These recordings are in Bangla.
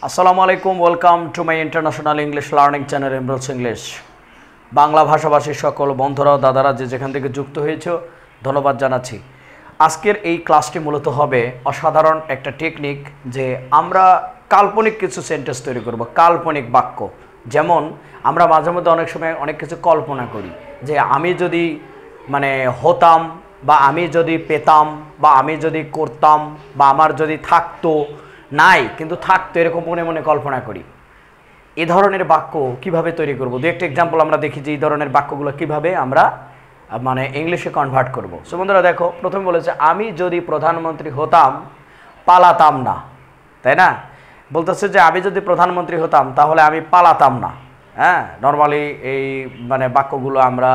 আসসালামু আলাইকুম, welcome to my international English learning channel Ambrose English. Bangla ভাষাভাষী সকল বন্ধুরা দাদারা যে যেখান থেকে যুক্ত হয়েছে ধন্যবাদ জানাচ্ছি। আজকের এই ক্লাসটি মূলত হবে অসাধারণ একটা টেকনিক, যে আমরা কাল্পনিক কিছু সেন্টেন্স তৈরি করব, কাল্পনিক বাক্য। যেমন আমরা মাঝে মধ্যে অনেক সময় অনেক কিছু কল্পনা করি, যে আমি যদি হতাম, বা আমি যদি পেতাম, বা আমি যদি করতাম, বা আমার যদি থাকতো, নাই কিন্তু থাকতো, এরকম মনে মনে কল্পনা করি। এই ধরনের বাক্য কিভাবে তৈরি করব, দু একটা এক্সাম্পল আমরা দেখি যে এই ধরনের বাক্যগুলো কিভাবে আমরা ইংলিশে কনভার্ট করব। সো বন্ধুরা দেখো, প্রথমে বলেছে আমি যদি প্রধানমন্ত্রী হতাম পালাতাম না, তাই না? বলতেছে যে আমি যদি প্রধানমন্ত্রী হতাম তাহলে আমি পালাতাম না। হ্যাঁ, নর্মালি এই বাক্যগুলো আমরা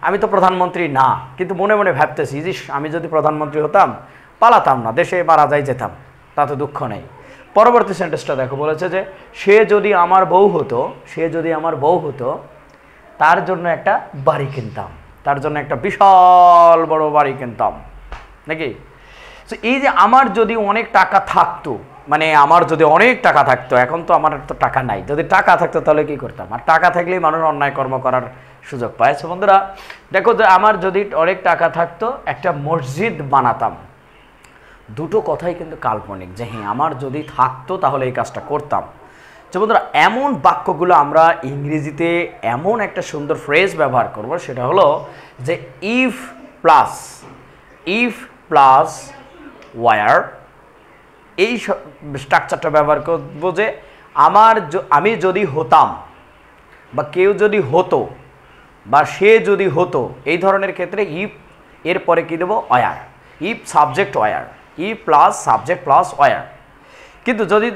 আমি তো প্রধানমন্ত্রী না, কিন্তু মনে মনে ভাবতেছি যে আমি যদি প্রধানমন্ত্রী হতাম পালাতাম না, দেশে মারা যাই যেতাম, তাতে দুঃখ নেই। পরবর্তী সেন্টেন্সটা দেখো, বলেছে যে সে যদি আমার বউ হতো, সে যদি আমার বউ হতো তার জন্য একটা বাড়ি কিনতাম, তার জন্য একটা বিশাল বড় বাড়ি কিনতাম, নাকি? তো এই যে আমার যদি অনেক টাকা থাকতো, আমার যদি অনেক টাকা থাকতো, এখন তো আমার তো টাকা নাই, যদি টাকা থাকতো তাহলে কি করতাম? আর টাকা থাকলেই মানুষ অন্যায় কর্ম করার সুযোগ পায়। সো বন্ধুরা দেখো, যে আমার যদি অনেক টাকা থাকতো একটা মসজিদ বানাতাম। দুটো কথাই কিন্তু কাল্পনিক, যে হ্যাঁ আমার যদি থাকতো তাহলে এই কাজটা করতাম। তো বন্ধুরা এমন বাক্যগুলো আমরা ইংরেজিতে এমন একটা সুন্দর ফ্রেজ ব্যবহার করব, সেটা হলো যে ইফ প্লাস ওয়ার। এই স্ট্রাকচারটা ব্যবহার করবো, যে আমি যদি হতাম, বা কেউ যদি হতো, বা সে যদি হতো, এই ধরনের ক্ষেত্রে ইফ এরপরে কী দেবো? Were. If subject were, if plus subject plus were. কিন্তু যদি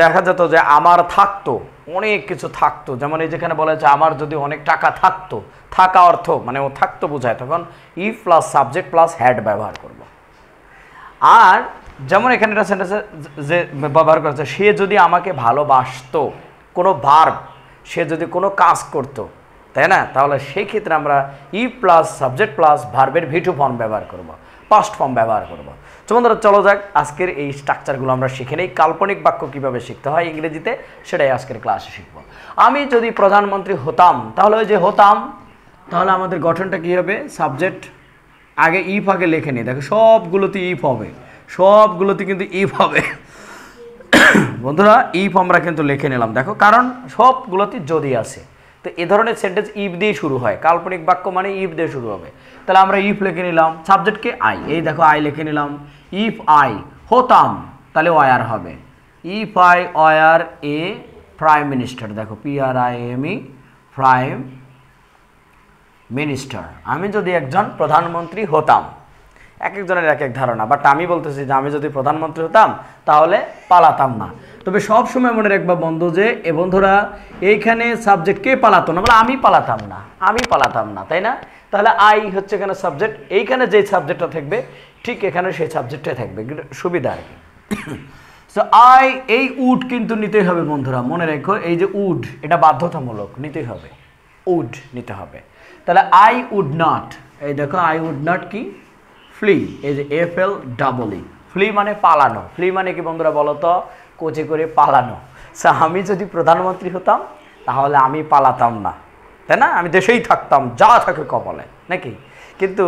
দেখা যেত যে আমার থাকতো, অনেক কিছু থাকতো, যেমন এই যেখানে বলা হয়েছে আমার যদি অনেক টাকা থাকতো, থাকা অর্থ ও থাকতো বোঝায়, তখন if plus subject plus had ব্যবহার করব। আর যেমন এখানে একটা সেন্টেন্সে যে ব্যবহার করেছে, সে যদি আমাকে ভালোবাসতো, কোনো ভার্ব, সে যদি কোনো কাজ করতো, তাই না? তাহলে সেই ক্ষেত্রে আমরা ইফ প্লাস সাবজেক্ট প্লাস ভার্বের ভিটু ফর্ম ব্যবহার করব, পাস্ট ফর্ম ব্যবহার করব। তো বন্ধুরা চলো যাক, আজকের এই স্ট্রাকচারগুলো আমরা শিখে নেই। কাল্পনিক বাক্য কীভাবে শিখতে হয় ইংরেজিতে, সেটাই আজকের ক্লাসে শিখব। আমি যদি প্রধানমন্ত্রী হতাম, তাহলে ওই যে হতাম, তাহলে আমাদের গঠনটা কী হবে? সাবজেক্ট আগে ইফ আগে লেখে নিই। দেখো সবগুলোতে ইফ হবে, সবগুলোতে কিন্তু ইফ হবে। বন্ধুরা ইফ আমরা কিন্তু লিখে নিলাম, দেখো, কারণ সবগুলোতে যদি আছে। তো এ ধরনের সেন্টেন্স ইফ দিয়ে শুরু হয়, কাল্পনিক বাক্য মানে ইফ দিয়ে শুরু হবে। তাহলে আমরা ইফ লিখে নিলাম, সাবজেক্টকে আই, এই দেখো আই লিখে নিলাম। ইফ আই হতাম, তাহলে ওয়ার হবে। If I were A prime minister, দেখো PRIME প্রাইম মিনিস্টার, আমি যদি একজন প্রধানমন্ত্রী হতাম। এক একজনের এক এক ধারণা, বাট আমি বলতেছি যে আমি যদি প্রধানমন্ত্রী হতাম তাহলে পালাতাম না। তবে সব সময় মনে রাখবা বন্ধু, যে এ বন্ধুরা এইখানে সাবজেক্ট কে পালাতো না, বলে আমি পালাতাম না, আমি পালাতাম না, তাই না? তাহলে আই হচ্ছে এখানে সাবজেক্ট, এইখানে যে সাবজেক্টটা থাকবে ঠিক এখানে সেই সাবজেক্টটাই থাকবে, সুবিধা আর কি। সো আই, এই উড কিন্তু নিতেই হবে বন্ধুরা, মনে রেখো, এই যে উড, এটা বাধ্যতামূলক নিতেই হবে, উড নিতে হবে। তাহলে আই উড নট, এই দেখো আই উড নট কি? ফ্লি, এই যে FLEE, ফ্লি মানে পালানো। ফ্লি মানে কি বন্ধুরা বলো তো? কোচে করে পালানো। সো আমি যদি প্রধানমন্ত্রী হতাম তাহলে আমি পালাতাম না, তাই না? আমি দেশেই থাকতাম, যা থাকে কপালে, নাকি? কিন্তু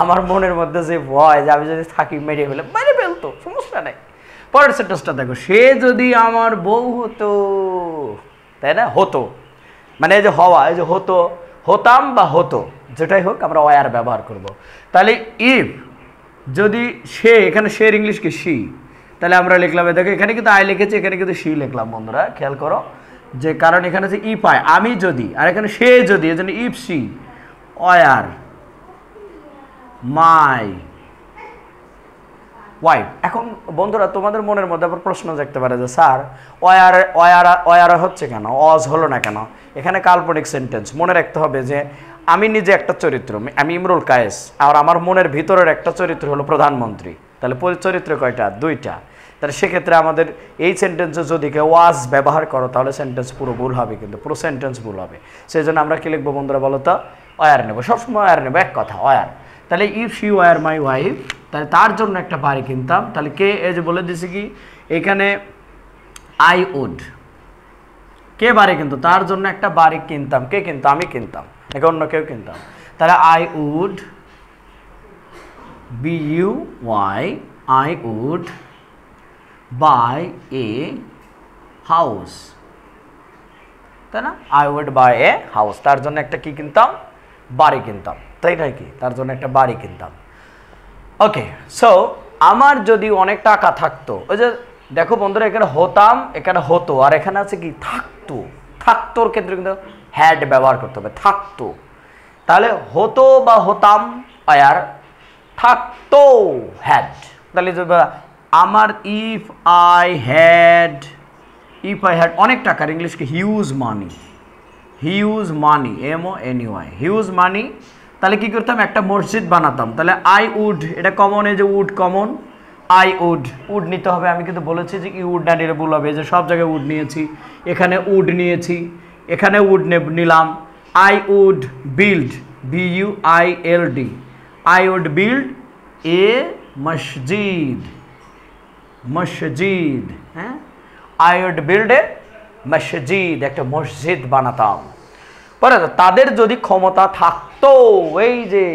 আমার মনের মধ্যে যে ভয়, যে আমি যদি থাকি মেরে ফেলতো, সমস্যা নেই। পরের সেন্টেন্সটা দেখো, সে যদি আমার বউ হতো, তাই না? হতো মানে এই যে হওয়া, এই যে হতো, হতাম বা হতো, যেটাই হোক আমরা ওয়ার ব্যবহার করব। তাহলে ইফ যদি সে, এখানে শের ইংলিশ কি? সি, তাহলে আমরা লিখলাম, দেখো এখানে কিন্তু আই লিখেছি, এখানে কিন্তু সি লিখলাম বন্ধুরা, খেয়াল করো, যে কারণ এখানে আছে ইফ আই, আমি যদি, আর এখানে সে যদি, এই জন্য if she were my wife. এখন বন্ধুরা তোমাদের মনের মধ্যে আবার প্রশ্ন জাগতে পারে যে স্যার ওয়ার হচ্ছে কেন, অজ হলো না কেন? এখানে কাল্পনিক সেন্টেন্স, মনে রাখতে হবে যে আমি নিজে একটা চরিত্র, আমি ইমরুল কায়েস, আর আমার মনের ভিতরের একটা চরিত্র হলো প্রধানমন্ত্রী। তাহলে চরিত্র কয়টা? দুইটা। তাহলে সেক্ষেত্রে আমাদের এই সেন্টেন্সে যদি কেউ ওয়াজ ব্যবহার করো তাহলে সেন্টেন্স পুরো ভুল হবে, কিন্তু পুরো সেন্টেন্স ভুল হবে। সেই জন্য আমরা কি লিখবো বন্ধুরা বলো তো? ওয়ার নেবো, সবসময় ওয়ার নেবো, এক কথা ওয়ার। তাহলে if she were my wife, তাহলে তার জন্য একটা বাড়ি কিনতাম। তাহলে কে, এই যে বলে দিছি কি এখানে আই উড, কে বাড়ি কিন্তু, তার জন্য একটা বাড়ি কিনতাম, কে কিনতো, আমি কিনতাম, নাকি অন্য কেউ কিনতাম। তাহলে I would BUY, I would buy a house, তাই না? I would buy a house, তার জন্য একটা কি কিনতাম, বাড়ি কিনতাম, তাই নয় কি, তার জন্য একটা বাড়ি কিনতাম। ওকে, সো আমার যদি অনেক টাকা থাকতো, ওই যে দেখো বন্ধুরা, এখানে হতাম, এখানে হতো, আর এখানে আছে কি থাকতো। থাকতোর ক্ষেত্রে কিন্তু হ্যাড ব্যবহার করতে হবে, থাকতো। তাহলে হতো বা হতাম আর থাকতো হ্যাড। তাহলে আমার ইফ আই হ্যাড অনেক টাকার, ইংলিশকে huge money, huge money, MONEY, huge money. তাহলে কি করতাম, একটা মসজিদ বানাতাম। তাহলে আই উড, এটা কমন, এই যে would common, I would, would নিতে হবে। আমি কিন্তু বলেছি যে উড না নিলে ভুল হবে, যে সব জায়গায় উড নিয়েছি, এখানে উড নিয়েছি, এখানে উড নিলাম। I would build, BUILD, I would build a মসজিদ, মসজিদ, হ্যাঁ, আই উড বিল্ড এ মসজিদ, একটা মসজিদ বানাতাম। পরে তাদের যদি ক্ষমতা থাকতো, এই যে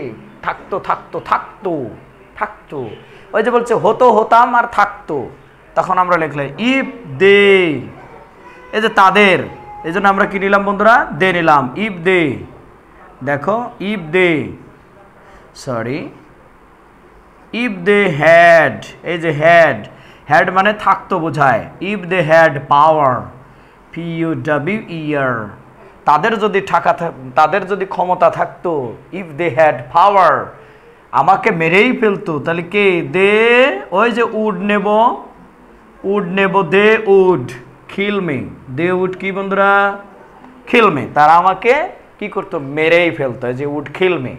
থাকতো থাকতো থাকতো থাকতো, ওই যে বলছে হতো হতাম আর থাকতো, তখন আমরা লিখলাম ইফ দে, এই যে তাদের, এই জন্য আমরা কি নিলাম বন্ধুরা, দে নিলাম। ইফ দে, দেখো if they, sorry, if they had, এই যে হ্যাড, হ্যাড মানে থাকতো বোঝায়। If they had power, POWER, তাদের যদি তাদের যদি ক্ষমতা থাকতো, ইফ দে হ্যাড পাওয়ার, আমাকে মেরেই ফেলতো, তাহলে কে, দে, ওই যে উড নেব, উড নেব, they would kill me, they would কি বন্ধুরা, কিল মি, তারা আমাকে কি করতো, মেরেই ফেলতো, এই যে উড কিল মি।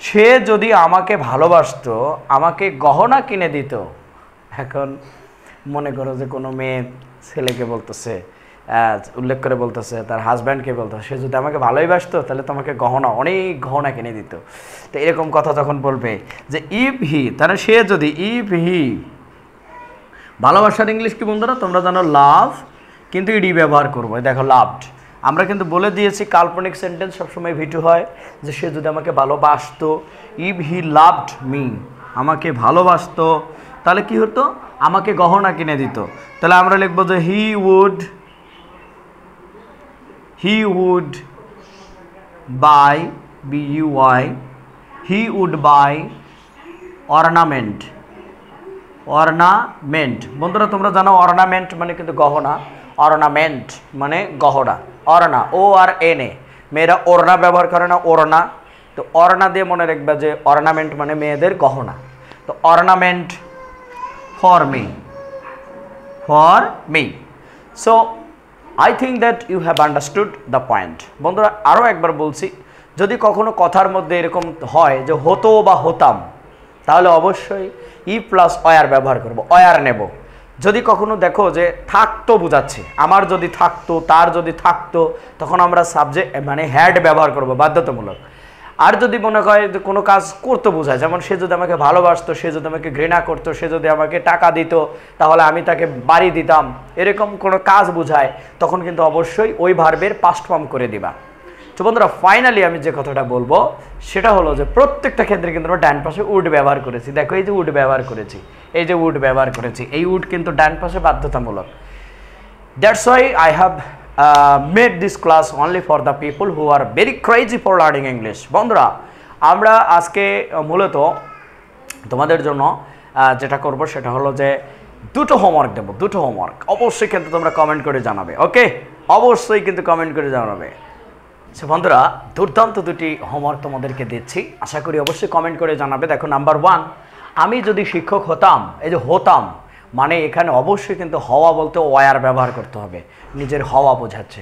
সে যদি আমাকে ভালোবাসতো, আমাকে গহনা কিনে দিত। এখন মনে করো যে কোনো মেয়ে ছেলেকে বলতেছে, উল্লেখ করে বলতেছে তার হাজব্যান্ডকে বলতেছে, সে যদি আমাকে ভালোই বাসতো তাহলে তোমাকে গহনা, অনেক গহনা কিনে দিত। তো এরকম কথা যখন বলবে যে ইফ হি, তাহলে সে যদি, ইফ হি, ভালোবাসার ইংলিশ কি বন্ধুরা তোমরা জানো, লাভ, কিন্তু ইডি ব্যবহার করবো। দেখো লাভড, আমরা কিন্তু বলে দিয়েছি কাল্পনিক সেন্টেন্স সবসময় ভিটু হয়, যে সে যদি আমাকে ভালোবাসতো, ইফ হি লাভড মি, আমাকে ভালোবাসতো, তাহলে কি হতো, আমাকে গহনা কিনে দিত। তাহলে আমরা লিখবো যে he would buy, BUY, he would buy ornament, ornament, বন্ধুরা তোমরা জানো অর্নামেন্ট মানে কিন্তু গহনা, অর্নামেন্ট মানে গহনা, অর্না, ORNA, মেয়েরা ওড়না ব্যবহার করে না, ওড়না, তো অর্না দিয়ে মনে রাখবে যে অর্নামেন্ট মানে মেয়েদের গহনা। তো ornament for me, so I think that you have understood the point. বন্ধুরা আরও একবার বলছি, যদি কখনো কথার মধ্যে এরকম হয় যে হতো বা হতাম, তাহলে অবশ্যই ই প্লাস অয়ার ব্যবহার করব, অয়ার নেব। যদি কখনো দেখো যে থাকতো বোঝাচ্ছে, আমার যদি থাকতো, তার যদি থাকতো, তখন আমরা সাবজেক্ট মানে হ্যাড ব্যবহার করব বাধ্যতামূলক। আর যদি মনে হয় যে কোনো কাজ করতে বোঝায়, যেমন সে যদি আমাকে ভালোবাসতো, সে যদি আমাকে ঘৃণা করতো, সে যদি আমাকে টাকা দিত, তাহলে আমি তাকে বাড়ি দিতাম, এরকম কোনো কাজ বোঝায়, তখন কিন্তু অবশ্যই ওই ভার্বের পাস্ট ফর্ম করে দিবা। তো বন্ধুরা ফাইনালি আমি যে কথাটা বলবো সেটা হলো যে প্রত্যেকটা ক্ষেত্রে কিন্তু আমরা ডান পাশে উড ব্যবহার করেছি। দেখো এই যে উড ব্যবহার করেছি, এই যে উড ব্যবহার করেছি, এই উড কিন্তু ডান পাশে বাধ্যতামূলক। That's why I have made this class only for the people who are very crazy for learning English. বন্ধুরা আমরা আজকে মূলত তোমাদের জন্য যেটা করব সেটা হলো যে দুটো হোমওয়ার্ক দেবো, দুটো হোমওয়ার্ক অবশ্যই কিন্তু তোমরা কমেন্ট করে জানাবে। ওকে, অবশ্যই কিন্তু কমেন্ট করে জানাবে। সো বন্ধুরা দুর্দান্ত দুটি হোমওয়ার্ক তোমাদেরকে দিচ্ছি, আশা করি অবশ্যই কমেন্ট করে জানাবে। দেখো নাম্বার 1, আমি যদি শিক্ষক হতাম, এই যে হতাম মানে এখানে অবশ্যই কিন্তু হওয়া বলতে ওয়ার ব্যবহার করতে হবে, নিজের হওয়া বোঝাচ্ছে।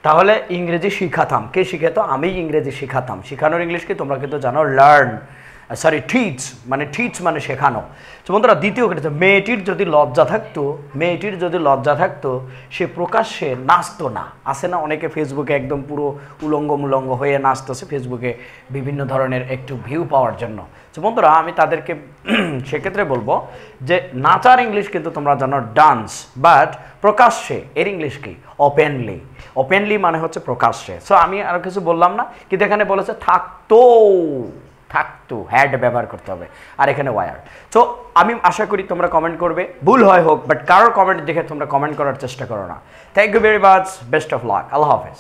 তাহলে ইংরেজি শিখাতাম, কে শিখাতো, আমি ইংরেজি শিখাতাম। শিখানোর ইংলিশ কি তোমরা কিন্তু জানো, লার্ন। সরি টিচ মানে শেখানো। তো বন্ধুরা দ্বিতীয় ক্ষেত্রে মেয়েটির যদি লজ্জা থাকতো সে প্রকাশ্যে নাচতো না। আসে না অনেকে ফেসবুকে একদম পুরো উলঙ্গ মুলঙ্গ হয়ে নাচতেছে ফেসবুকে বিভিন্ন ধরনের একটু ভিউ পাওয়ার জন্য। তো বন্ধুরা আমি তাদেরকে সেক্ষেত্রে বলবো যে নাচার ইংলিশ কিন্তু তোমরা জানো ডান্স, বাট প্রকাশ্যে এর ইংলিশ কি ওপেনলি মানে হচ্ছে প্রকাশ্যে। সো আমি আর কিছু বললাম না, কিন্তু এখানে বলেছে থাকতো হ্যাড ব্যবহার করতে হবে, আর এখানে ওয়ার। সো আমি আশা করি তোমরা কমেন্ট করবে, ভুল হয় হোক, বাট কারোর কমেন্ট দেখে তোমরা কমেন্ট করার চেষ্টা করো না। Thank you very much, best of luck, আল্লাহ হাফেজ।